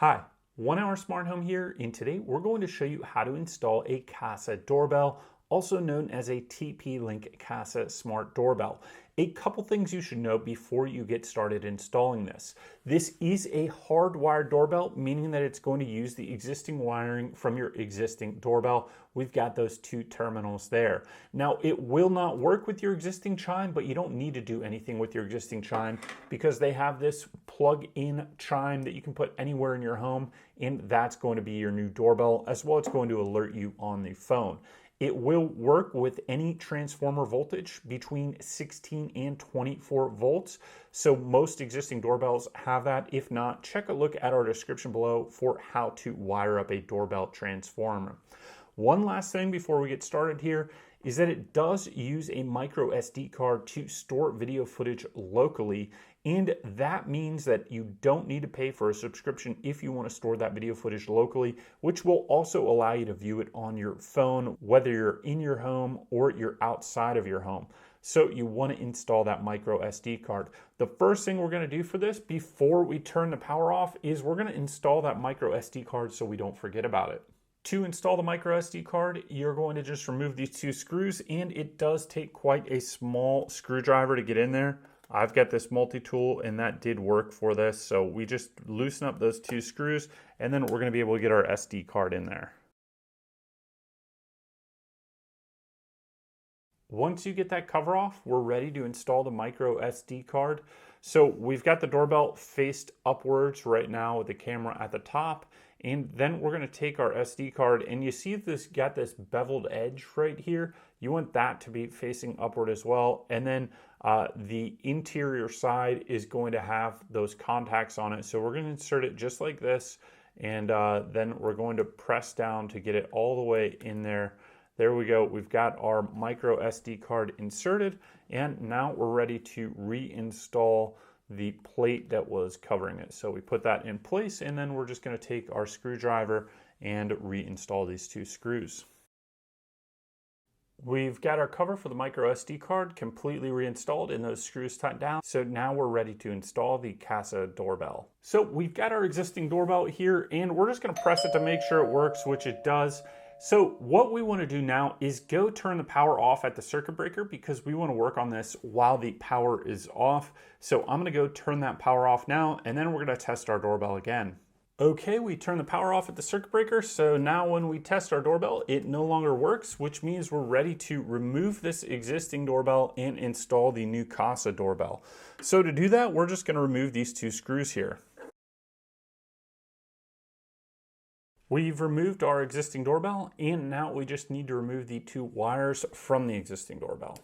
Hi, 1 Hour Smart Home here, and today we're going to show you how to install a Kasa Doorbell, also known as a TP-Link Kasa Smart Doorbell. A couple things you should know before you get started installing this. This is a hardwired doorbell, meaning that it's going to use the existing wiring from your existing doorbell. We've got those two terminals there. Now, it will not work with your existing chime, but you don't need to do anything with your existing chime because they have this plug-in chime that you can put anywhere in your home, and that's going to be your new doorbell, as well as it's going to alert you on the phone. It will work with any transformer voltage between 16 and 24 volts. So most existing doorbells have that. If not, check a look at our description below for how to wire up a doorbell transformer. One last thing before we get started here is that it does use a micro SD card to store video footage locally, and that means that you don't need to pay for a subscription if you want to store that video footage locally, which will also allow you to view it on your phone, whether you're in your home or you're outside of your home. So you want to install that micro SD card. The first thing we're going to do for this before we turn the power off is we're going to install that micro SD card so we don't forget about it. To install the micro SD card, you're going to just remove these two screws, and it does take quite a small screwdriver to get in there. I've got this multi-tool and that did work for this. So we just loosen up those two screws and then we're going to be able to get our SD card in there. Once you get that cover off, we're ready to install the micro SD card. So we've got the doorbell faced upwards right now with the camera at the top. And then we're going to take our SD card, and you see this got this beveled edge right here. You want that to be facing upward as well. And then the interior side is going to have those contacts on it. So we're going to insert it just like this. And then we're going to press down to get it all the way in there. There we go. We've got our micro SD card inserted, and now we're ready to reinstall the plate that was covering it. So we put that in place, and then we're just going to take our screwdriver and reinstall these two screws. We've got our cover for the micro SD card completely reinstalled and those screws tightened down. So now we're ready to install the Kasa Doorbell. So we've got our existing doorbell here, and we're just going to press it to make sure it works, which it does. So what we want to do now is go turn the power off at the circuit breaker because we want to work on this while the power is off. So I'm going to go turn that power off now, and then we're going to test our doorbell again. Okay, we turn the power off at the circuit breaker. So now when we test our doorbell, it no longer works, which means we're ready to remove this existing doorbell and install the new Kasa doorbell. So to do that, we're just going to remove these two screws here. We've removed our existing doorbell, and now we just need to remove the two wires from the existing doorbell.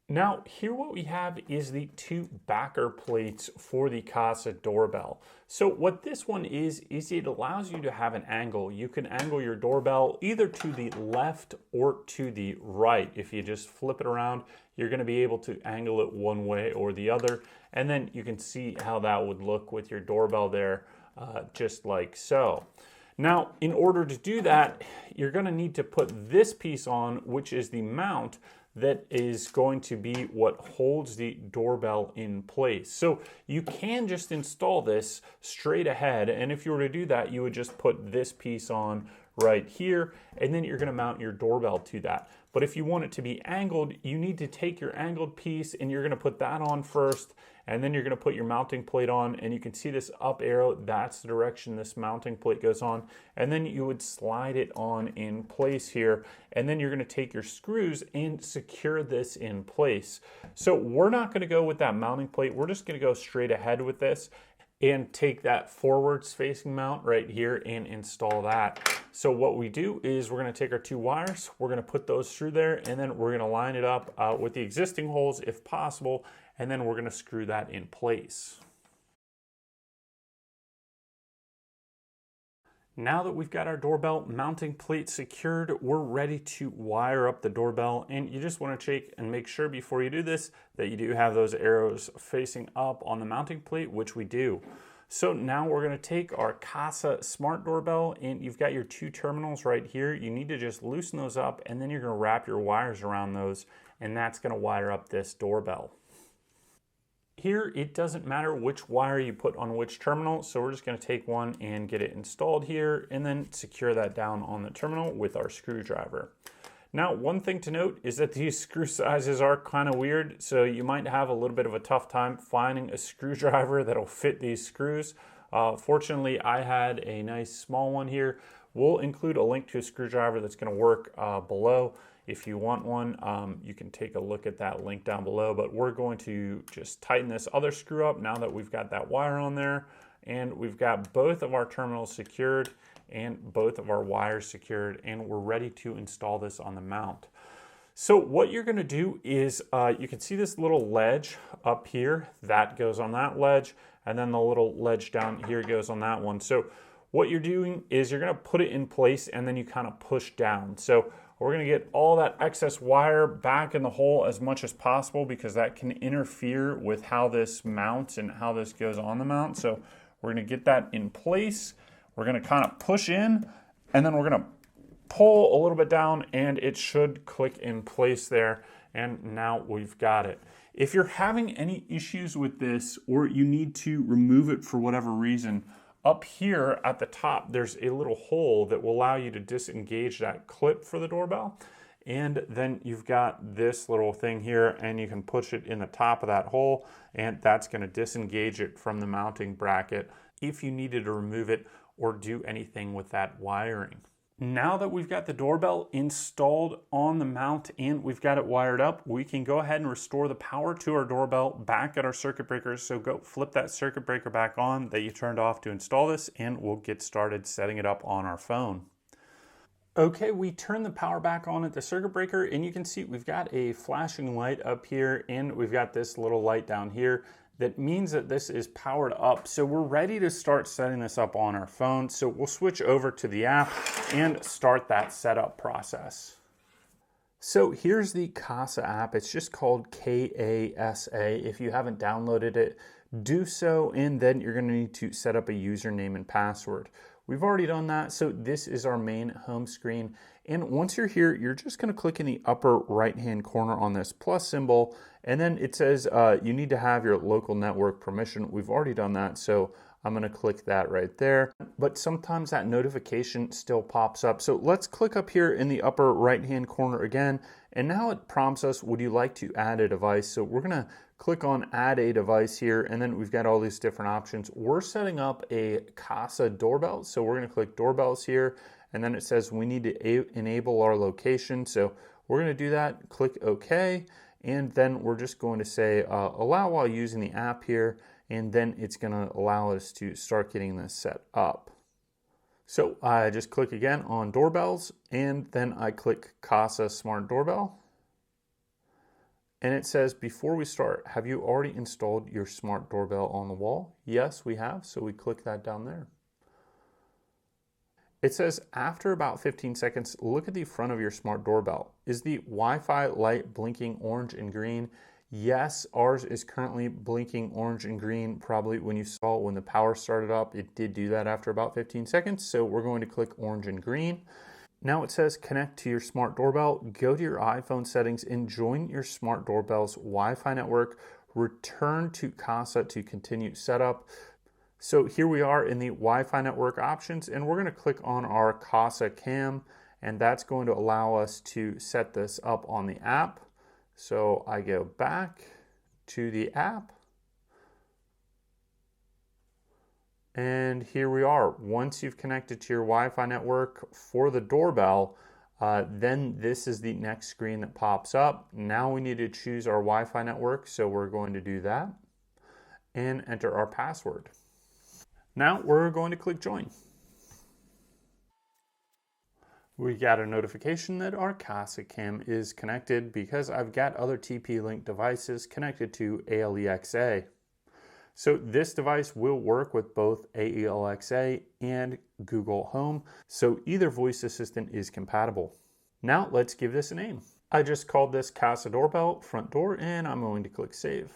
Now, here what we have is the two backer plates for the Kasa Doorbell. So what this one is it allows you to have an angle. You can angle your doorbell either to the left or to the right. If you just flip it around, you're going to be able to angle it one way or the other. And then you can see how that would look with your doorbell there. Just like so. Now, in order to do that, you're going to need to put this piece on, which is the mount that is going to be what holds the doorbell in place. So you can just install this straight ahead, and if you were to do that, you would just put this piece on right here, and then you're going to mount your doorbell to that. But if you want it to be angled, you need to take your angled piece and you're going to put that on first, and then you're going to put your mounting plate on, and you can see this up arrow, that's the direction this mounting plate goes on, and then you would slide it on in place here, and then you're going to take your screws and secure this in place. So we're not going to go with that mounting plate, we're just going to go straight ahead with this and take that forwards facing mount right here and install that. So what we do is we're going to take our two wires, we're going to put those through there, and then we're going to line it up with the existing holes if possible, and then we're going to screw that in place. Now that we've got our doorbell mounting plate secured, we're ready to wire up the doorbell, and you just want to check and make sure before you do this that you do have those arrows facing up on the mounting plate, which we do. So now we're going to take our Kasa Smart Doorbell, and you've got your two terminals right here. You need to just loosen those up, and then you're going to wrap your wires around those, and that's going to wire up this doorbell. Here, it doesn't matter which wire you put on which terminal, so we're just going to take one and get it installed here and then secure that down on the terminal with our screwdriver. Now, one thing to note is that these screw sizes are kind of weird, so you might have a little bit of a tough time finding a screwdriver that'll fit these screws. Fortunately, I had a nice small one here. We'll include a link to a screwdriver that's going to work below. If you want one, you can take a look at that link down below, but we're going to just tighten this other screw up now that we've got that wire on there, and we've got both of our terminals secured and both of our wires secured, and we're ready to install this on the mount. So what you're going to do is you can see this little ledge up here that goes on that ledge, and then the little ledge down here goes on that one. So what you're doing is you're going to put it in place and then you kind of push down. So we're going to get all that excess wire back in the hole as much as possible because that can interfere with how this mounts and how this goes on the mount. So we're going to get that in place. We're going to kind of push in, and then we're going to pull a little bit down, and it should click in place there. And now we've got it. If you're having any issues with this, or you need to remove it for whatever reason, up here at the top, there's a little hole that will allow you to disengage that clip for the doorbell. And then you've got this little thing here, and you can push it in the top of that hole, and that's going to disengage it from the mounting bracket if you needed to remove it or do anything with that wiring. Now that we've got the doorbell installed on the mount and we've got it wired up, we can go ahead and restore the power to our doorbell back at our circuit breakers. So go flip that circuit breaker back on that you turned off to install this, and we'll get started setting it up on our phone. Okay, we turn the power back on at the circuit breaker, and you can see we've got a flashing light up here, and we've got this little light down here. That means that this is powered up. So we're ready to start setting this up on our phone. So we'll switch over to the app and start that setup process. So here's the Kasa app. It's just called Kasa. If you haven't downloaded it, do so, and then you're gonna need to set up a username and password. We've already done that, so this is our main home screen. And once you're here, you're just gonna click in the upper right-hand corner on this plus symbol, and then it says you need to have your local network permission. We've already done that, so I'm gonna click that right there. But sometimes that notification still pops up. So let's click up here in the upper right-hand corner again, and now it prompts us, would you like to add a device? So we're gonna click on add a device here, and then we've got all these different options. We're setting up a Kasa doorbell, so we're gonna click doorbells here, and then it says we need to enable our location. So we're gonna do that, click OK, and then we're just going to say allow while using the app here, and then it's gonna allow us to start getting this set up. So I just click again on doorbells, and then I click Kasa Smart Doorbell. And it says, before we start, have you already installed your smart doorbell on the wall? Yes, we have, so we click that down there. It says, after about 15 seconds, look at the front of your smart doorbell. Is the Wi-Fi light blinking orange and green? Yes, ours is currently blinking orange and green. Probably when you saw it when the power started up, it did do that after about 15 seconds. So we're going to click orange and green. Now it says connect to your smart doorbell. Go to your iPhone settings and join your smart doorbell's Wi-Fi network. Return to Kasa to continue setup. So here we are in the Wi-Fi network options, and we're going to click on our Kasa cam, and that's going to allow us to set this up on the app. So I go back to the app, and here we are. Once you've connected to your Wi-Fi network for the doorbell, then this is the next screen that pops up. Now we need to choose our Wi-Fi network, so we're going to do that and enter our password. Now we're going to click join. We got a notification that our Kasa cam is connected because I've got other TP-Link devices connected to ALEXA. So this device will work with both ALEXA and Google Home, so either voice assistant is compatible. Now let's give this a name. I just called this Kasa Doorbell front door, and I'm going to click save.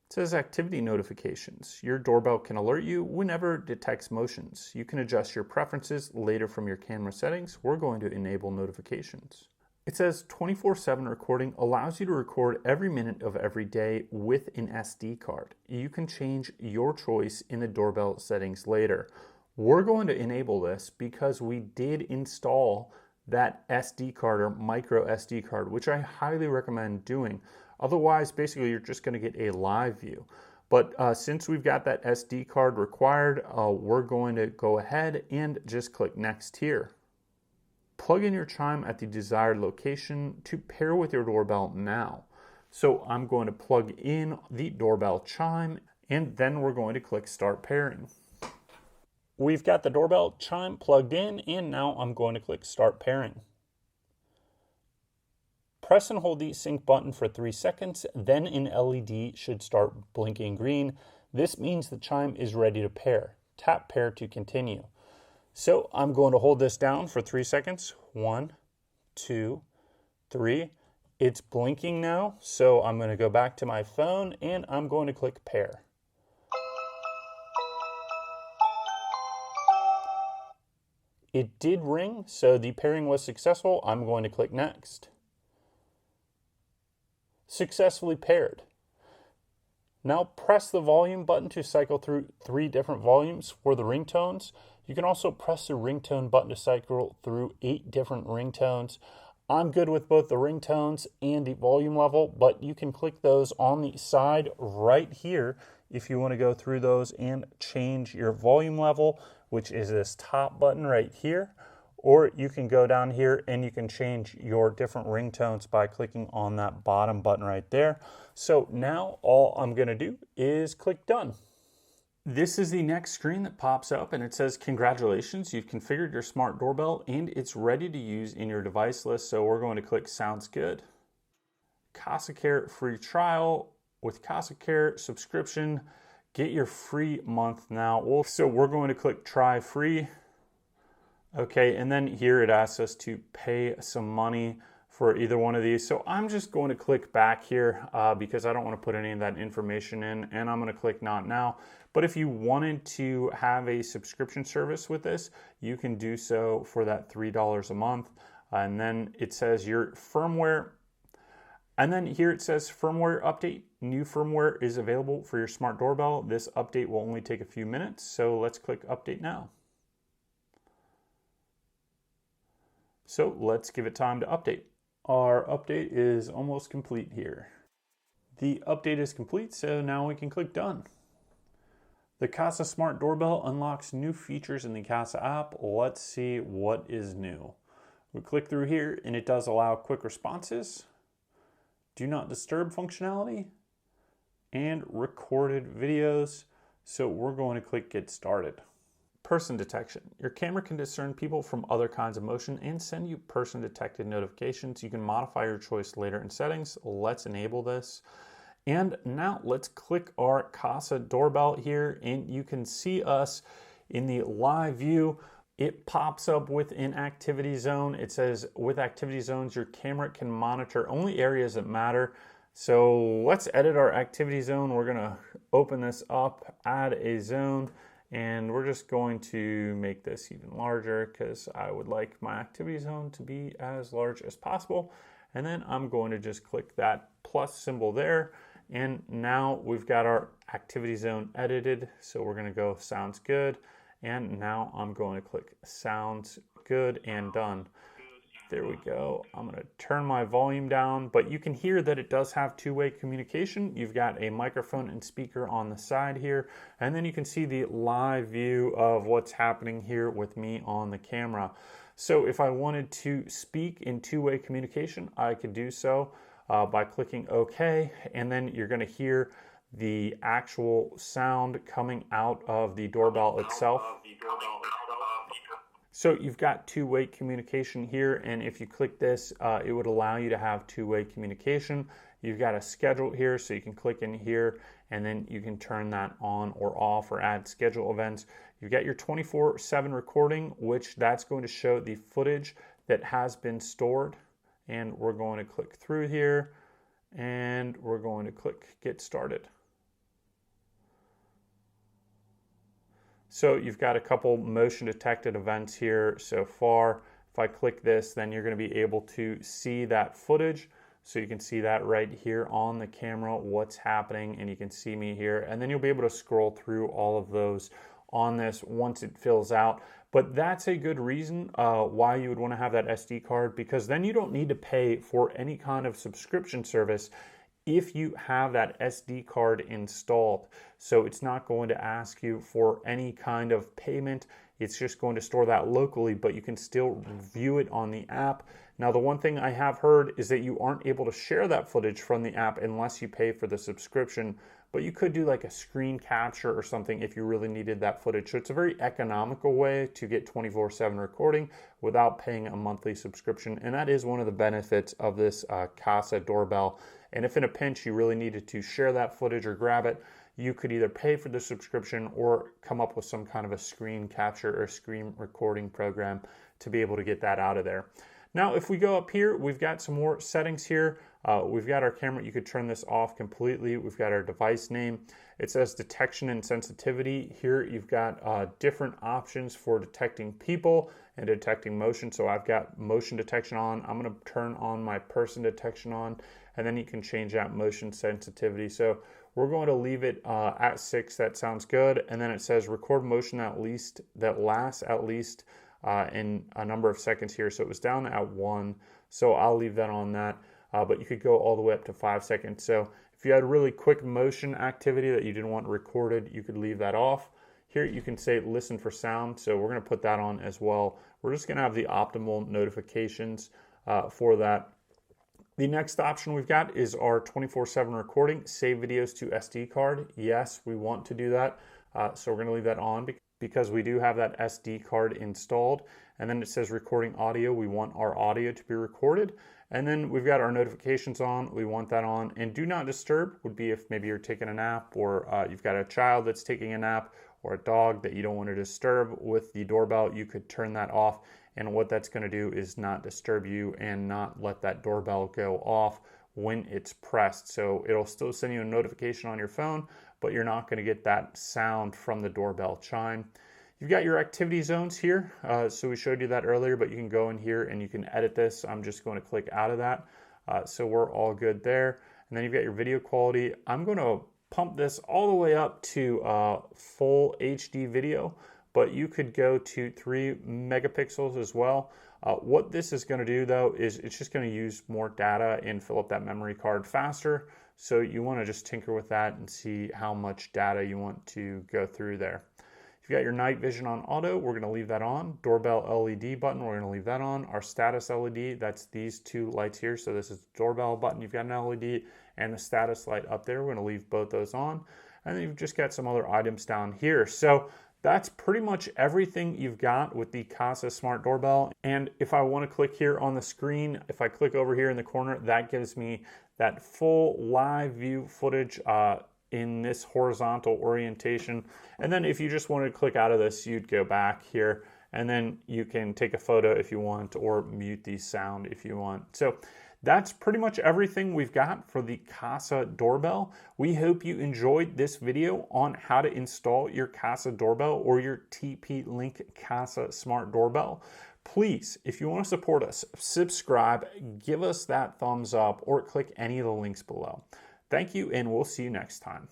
It says activity notifications. Your doorbell can alert you whenever it detects motions. You can adjust your preferences later from your camera settings. We're going to enable notifications. It says 24/7 recording allows you to record every minute of every day with an SD card. You can change your choice in the doorbell settings later. We're going to enable this because we did install that SD card or micro SD card, which I highly recommend doing. Otherwise, basically, you're just going to get a live view. But since we've got that SD card required, we're going to go ahead and just click next here. Plug in your chime at the desired location to pair with your doorbell now. So I'm going to plug in the doorbell chime, and then we're going to click start pairing. We've got the doorbell chime plugged in, and now I'm going to click start pairing. Press and hold the sync button for 3 seconds, then an LED should start blinking green. This means the chime is ready to pair. Tap pair to continue. So I'm going to hold this down for 3 seconds. 1, 2, 3. It's blinking now, so I'm going to go back to my phone and I'm going to click pair. It did ring, so the pairing was successful. I'm going to click next. Successfully paired. Now press the volume button to cycle through 3 different volumes for the ringtones. You can also press the ringtone button to cycle through 8 different ringtones. I'm good with both the ringtones and the volume level, but you can click those on the side right here if you want to go through those and change your volume level, which is this top button right here. Or you can go down here and you can change your different ringtones by clicking on that bottom button right there. So now all I'm going to do is click done. This is the next screen that pops up and it says, congratulations, you've configured your smart doorbell and it's ready to use in your device list. So we're going to click sounds good. Kasa Care free trial with Kasa Care subscription. Get your free month now. So we're going to click try free. Okay, and then here it asks us to pay some money for either one of these. So I'm just going to click back here because I don't want to put any of that information in, and I'm going to click not now. But if you wanted to have a subscription service with this, you can do so for that $3 a month. And then it says your firmware. And then here it says firmware update. New firmware is available for your smart doorbell. This update will only take a few minutes. So let's click update now. So let's give it time to update. Our update is almost complete here. The update is complete, so now we can click done. The Kasa Smart Doorbell unlocks new features in the Kasa app. Let's see what is new. We click through here and it does allow quick responses, do not disturb functionality, and recorded videos. So we're going to click get started. Person detection. Your camera can discern people from other kinds of motion and send you person detected notifications. You can modify your choice later in settings. Let's enable this. And now let's click our Kasa doorbell here and you can see us in the live view. It pops up with an activity zone. It says with activity zones, your camera can monitor only areas that matter. So let's edit our activity zone. We're gonna open this up, add a zone, and we're just going to make this even larger because I would like my activity zone to be as large as possible. And then I'm going to just click that plus symbol there. And now we've got our activity zone edited. So we're going to go sounds good. And now I'm going to click sounds good and done. There we go. I'm going to turn my volume down, but you can hear that it does have two-way communication. You've got a microphone and speaker on the side here, and then you can see the live view of what's happening here with me on the camera. So if I wanted to speak in two-way communication, I could do so by clicking OK, and then you're going to hear the actual sound coming out of the doorbell itself. So you've got two-way communication here, and if you click this, it would allow you to have two-way communication. You've got a schedule here, so you can click in here, and then you can turn that on or off or add schedule events. You've got your 24/7 recording, which that's going to show the footage that has been stored. And we're going to click through here, and we're going to click get started. So you've got a couple motion detected events here so far. If I click this, then you're going to be able to see that footage. So you can see that right here on the camera, what's happening, and you can see me here. And then you'll be able to scroll through all of those on this once it fills out. But that's a good reason why you would want to have that SD card, because then you don't need to pay for any kind of subscription service if you have that SD card installed. So it's not going to ask you for any kind of payment. It's just going to store that locally, but you can still view it on the app. Now, the one thing I have heard is that you aren't able to share that footage from the app unless you pay for the subscription, but you could do like a screen capture or something if you really needed that footage. So it's a very economical way to get 24/7 recording without paying a monthly subscription. And that is one of the benefits of this Kasa Doorbell. And if in a pinch you really needed to share that footage or grab it, you could either pay for the subscription or come up with some kind of a screen capture or screen recording program to be able to get that out of there. Now, if we go up here, we've got some more settings here. We've got our camera. You could turn this off completely. We've got our device name. It says detection and sensitivity. Here you've got different options for detecting people and detecting motion. So I've got motion detection on. I'm going to turn on my person detection on, and then you can change that motion sensitivity. So we're going to leave it at 6. That sounds good. And then it says record motion that lasts at least in a number of seconds here. So it was down at 1. So I'll leave that on that. But you could go all the way up to 5 seconds. So if you had really quick motion activity that you didn't want recorded, you could leave that off. Here you can say listen for sound. So we're going to put that on as well. We're just going to have the optimal notifications for that. The next option we've got is our 24/7 recording. Save videos to SD card. Yes, we want to do that. So we're going to leave that on because we do have that SD card installed. And then it says recording audio. We want our audio to be recorded. And then we've got our notifications on. We want that on. And do not disturb would be if maybe you're taking a nap, or you've got a child that's taking a nap, or a dog that you don't want to disturb with the doorbell. You could turn that off. And what that's going to do is not disturb you and not let that doorbell go off when it's pressed. So it'll still send you a notification on your phone, but you're not going to get that sound from the doorbell chime. You've got your activity zones here. So we showed you that earlier, but you can go in here and you can edit this. I'm just going to click out of that. So we're all good there. And then you've got your video quality. I'm going to pump this all the way up to full HD video, but you could go to 3 megapixels as well. What this is going to do though is it's just going to use more data and fill up that memory card faster. So you want to just tinker with that and see how much data you want to go through there. If you got your night vision on auto, we're going to leave that on. Doorbell LED button, we're going to leave that on. Our status LED, that's these 2 lights here. So this is the doorbell button, you've got an LED, and the status light up there. We're going to leave both those on. And then you've just got some other items down here. So that's pretty much everything you've got with the Kasa Smart Doorbell. And if I want to click here on the screen, if I click over here in the corner, that gives me that full live view footage in this horizontal orientation. And then if you just wanted to click out of this, you'd go back here, and then you can take a photo if you want, or mute the sound if you want. So that's pretty much everything we've got for the Kasa Doorbell. We hope you enjoyed this video on how to install your Kasa Doorbell or your TP-Link Kasa Smart Doorbell. Please, if you want to support us, subscribe, give us that thumbs up, or click any of the links below. Thank you, and we'll see you next time.